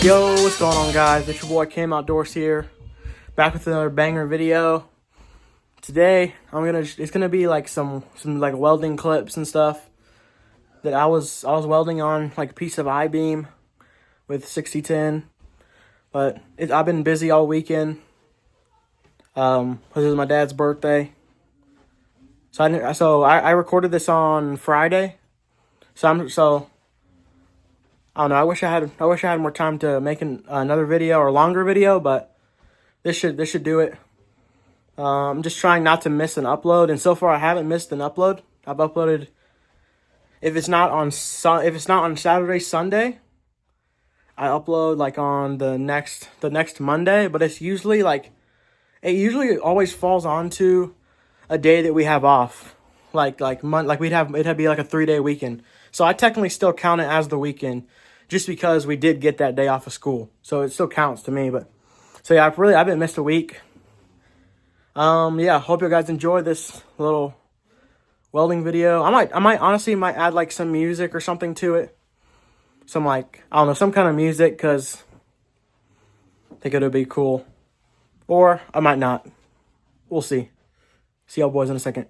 Yo, what's going on, guys? It's your boy Cam Outdoors here, back with another banger video. Today, it's gonna be like some like welding clips and stuff that I was welding on, like a piece of I-beam with 6010. But I've been busy all weekend. Because it was my dad's birthday. So I recorded this on Friday. I don't know. I wish I had more time to make another video or longer video, but this should do it. I'm just trying not to miss an upload, and so far I haven't missed an upload. I've uploaded, if it's not on Saturday, Sunday, I upload like on the next Monday. But it's usually it usually always falls onto a day that we have off, it'd be like a 3-day weekend. So I technically still count it as the weekend, just because we did get that day off of school. So it still counts to me. But so yeah, I haven't missed a week. Yeah, hope you guys enjoy this little welding video. I might honestly add like some music or something to it. Some I don't know, some kind of music, because I think it'll be cool. Or I might not. We'll see. See y'all boys in a second.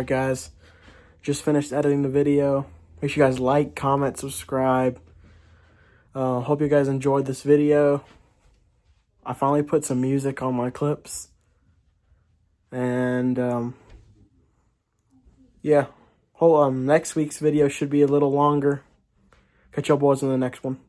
Alright, guys. Just finished editing the video. Make sure you guys like, comment, subscribe. Hope you guys enjoyed this video. I finally put some music on my clips. And, yeah. Next week's video should be a little longer. Catch y'all boys in the next one.